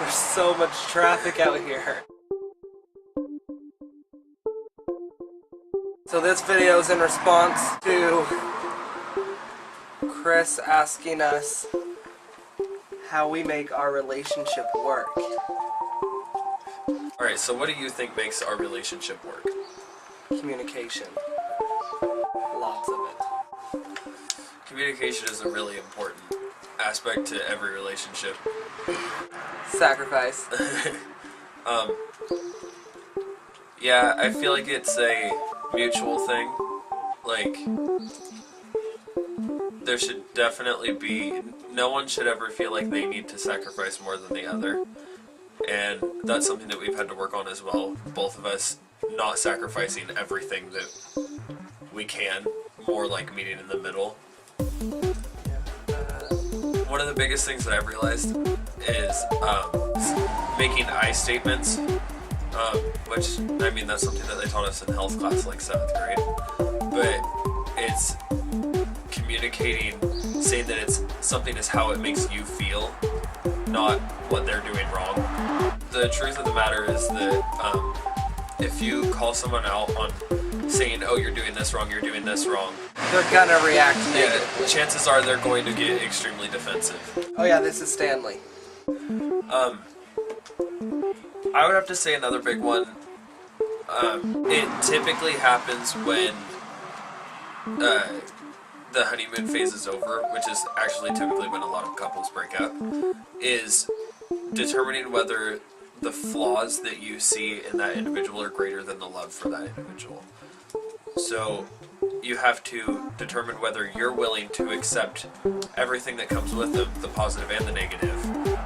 There's so much traffic out here. So this video is in response to Chris asking us how we make our relationship work. Alright, so what do you think makes our relationship work? Communication. Lots of it. Communication is a really important aspect to every relationship. Sacrifice. Yeah, I feel like it's a mutual thing. Like, there should definitely be, no one should ever feel like they need to sacrifice more than the other. And that's something that we've had to work on as well. Both of us not sacrificing everything that we can, more like meeting in the middle. One of the biggest things that I've realized is making I statements, which, I mean, that's something that they taught us in health class, like 7th grade, but it's communicating, saying that it's something is how it makes you feel, not what they're doing wrong. The truth of the matter is that if you call someone out on saying, oh, you're doing this wrong, They're gonna react negatively. yeah, chances are they're going to get extremely defensive. Oh yeah, this is Stanley. I would have to say another big one. It typically happens when the honeymoon phase is over, which is actually typically when a lot of couples break up, is determining whether the flaws that you see in that individual are greater than the love for that individual. So you have to determine whether you're willing to accept everything that comes with them, the positive and the negative,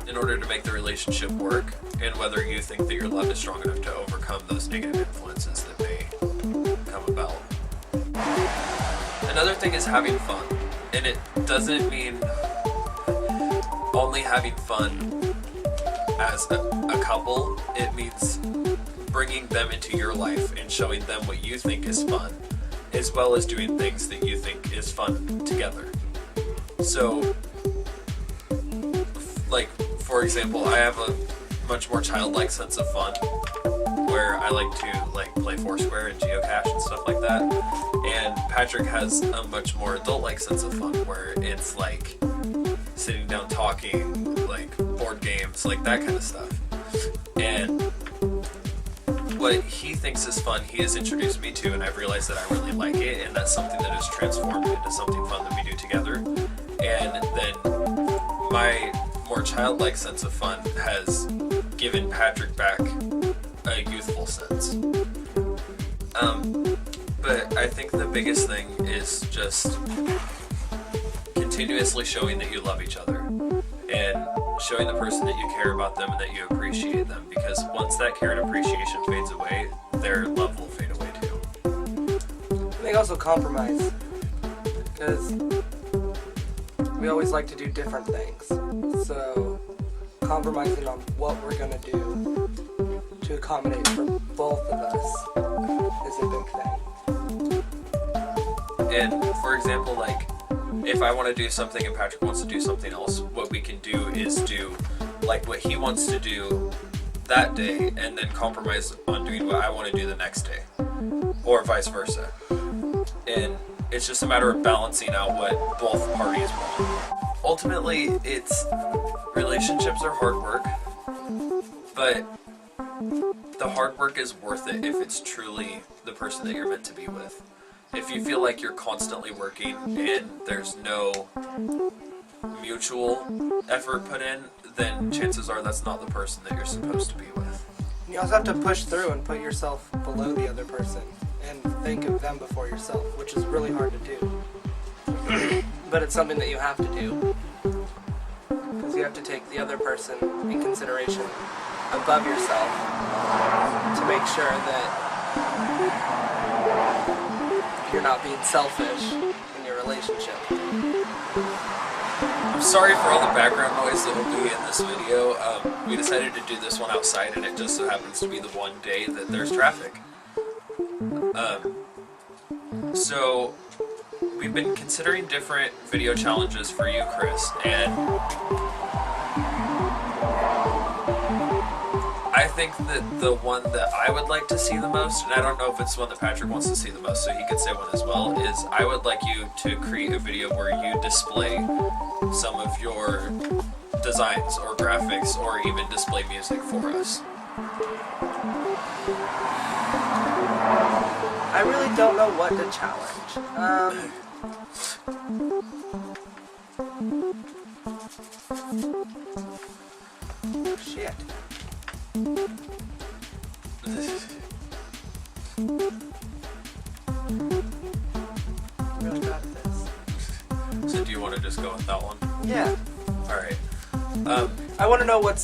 in order to make the relationship work, and whether you think that your love is strong enough to overcome those negative influences that may come about. Another thing is having fun, and it doesn't mean only having fun as a couple. It means bringing them into your life and showing them what you think is fun, as well as doing things that you think is fun together. So, like, for example, I have a much more childlike sense of fun, where I like to play Foursquare and geocache and stuff like that. And Patrick has a much more adult-like sense of fun, where it's like sitting down talking, like board games, like that kind of stuff. And what he thinks is fun, he has introduced me to, and I've realized that I really like it, and that's something that has transformed into something fun that we do together. And then my more childlike sense of fun has given Patrick back a youthful sense. But I think the biggest thing is just continuously showing that you love each other, and showing the person that you care about them and that you appreciate them, because once that care and appreciation fades away, their love will fade away too. I think also compromise, because we always like to do different things, so compromising on what we're going to do to accommodate for both of us is a big thing. And for example, like, if I want to do something and Patrick wants to do something else, what we can do is do like what he wants to do that day, and then compromise on doing what I want to do the next day, or vice versa. And it's just a matter of balancing out what both parties want. Ultimately, relationships are hard work, but the hard work is worth it if it's truly the person that you're meant to be with. If you feel like you're constantly working and there's no mutual effort put in, then chances are that's not the person that you're supposed to be with. You also have to push through and put yourself below the other person and think of them before yourself, which is really hard to do. But it's something that you have to do, because you have to take the other person in consideration above yourself to make sure that you're not being selfish in your relationship. I'm sorry for all the background noise that will be in this video. We decided to do this one outside, and it just so happens to be the one day that there's traffic. So we've been considering different video challenges for you, Chris, and I think that the one that I would like to see the most, and I don't know if it's the one that Patrick wants to see the most, so he could say one as well, is I would like you to create a video where you display some of your designs or graphics or even display music for us. I really don't know what to challenge. Shit. Really bad at this. So do you want to just go with that one? Yeah. Alright. I want to know what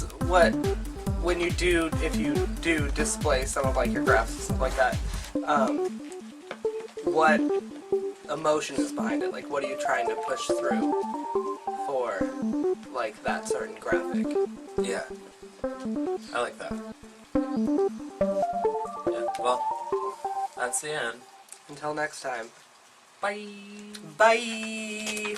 when you do, if you do display some of like your graphs and stuff like that, what emotion is behind it? Like, what are you trying to push through for like that certain graphic? Yeah. I like that. Yeah, well, that's the end. Until next time. Bye! Bye!